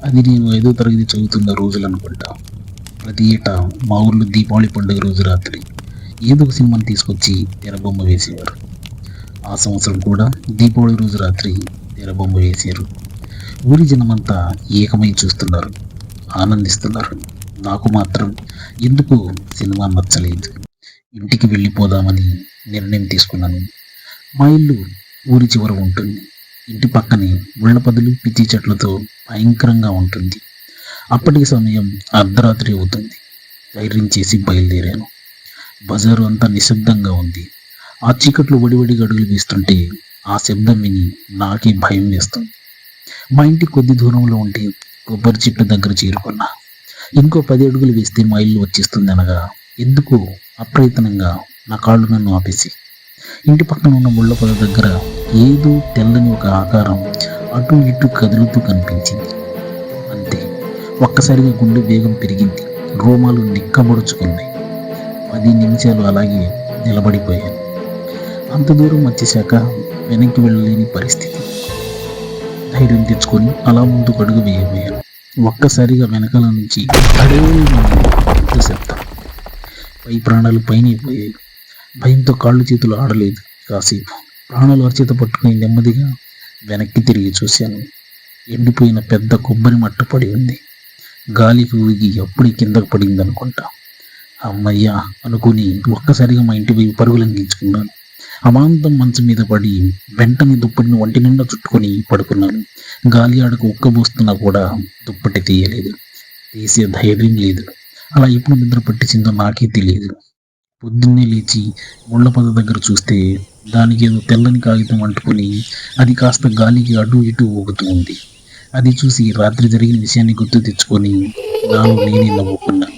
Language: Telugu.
అది నేను 5వ తరగతి చదువుతున్న రోజులు అనుకుంటా. ప్రతి ఏటా మా ఊర్లో దీపావళి పండుగ రోజు రాత్రి ఏదో ఒక సినిమాని తీసుకొచ్చి తెరబొమ్మ వేసేవారు. ఆ సంవత్సరం కూడా దీపావళి రోజు రాత్రి తెరబొమ్మ వేశారు. ఊరి జనమంతా ఏకమై చూస్తున్నారు, ఆనందిస్తున్నారు. నాకు మాత్రం ఎందుకు సినిమా నచ్చలేదు. ఇంటికి వెళ్ళిపోదామని నిర్ణయం తీసుకున్నాను. మా ఇల్లు ఊరి చివర ఉంటుంది. ఇంటి పక్కనే ముళ్ళ పొదలు, పిచ్చి చెట్లతో భయంకరంగా ఉంటుంది. అప్పటికి సమయం అర్ధరాత్రి అవుతుంది. ధైర్యం చేసి బయలుదేరాను. బజారు అంతా నిశ్శబ్దంగా ఉంది. ఆ చీకట్లో వడివడిగా అడుగులు వేస్తుంటే ఆ శబ్దం విని నాకే భయం వేస్తుంది. మా ఇంటి కొద్ది దూరంలో ఉంటే కొబ్బరి చెట్టు దగ్గర చేరుకున్నా. ఇంకో 10 అడుగులు వేస్తే మా ఇల్లు వచ్చేస్తుంది అనగా ఎందుకు అప్రయత్నంగా నా కాళ్ళు నన్ను ఆపేసి ఇంటి పక్కన ఉన్న ముళ్ళ పొద దగ్గర ఏదో తెల్లని ఒక ఆకారం అటు ఇటు కదులుతూ కనిపించింది. అంతే, ఒక్కసారిగా గుండె వేగం పెరిగింది. రోమాలు నిక్కబొడుచుకున్నాయి. 10 నిమిషాలు అలాగే నిలబడిపోయాను. అంత దూరం వచ్చేశాక వెనక్కి వెళ్ళలేని పరిస్థితి. ధైర్యం తెచ్చుకొని అలా ముందుకు అడుగు వేయబోయాను. ఒక్కసారిగా వెనకాల నుంచి అడే పెద్ద శబ్దం. పై ప్రాణాలు పైన పోయాయి. భయంతో కాళ్ళు చేతులు ఆడలేదు. కాసేపు ప్రాణాలు అరచేత పట్టుకుని నెమ్మదిగా వెనక్కి తిరిగి చూశాను. ఎండిపోయిన పెద్ద కొబ్బరి మట్ట పడి ఉంది. గాలికి ఊగి అప్పుడే కిందకు పడింది అనుకుంటా. అమ్మయ్యా అనుకుని ఒక్కసారిగా మా ఇంటి వైపు పరుగులందించుకున్నాను. అమాంతం మంచం మీద పడి వెంటనే దుప్పటిని ఒంటి నిండా చుట్టుకొని పడుకున్నాను. గాలి ఆడకు ఉక్కబోస్తున్నా కూడా దుప్పటి తీయలేదు. తీసే ధైర్యం లేదు. అలా ఎప్పుడు నిద్ర పట్టించిందో నాకే తెలియదు. పొద్దున్నే లేచి ముళ్ళ పొద దగ్గర చూస్తే దానికి ఏదో తెల్లని కాగితం అంటుకుని అది కాస్త గాలికి అటు ఇటు ఊగుతూ ఉంది. అది చూసి రాత్రి జరిగిన విషయాన్ని గుర్తు తెచ్చుకొని నాలో నేనే నవ్వుకున్నాను.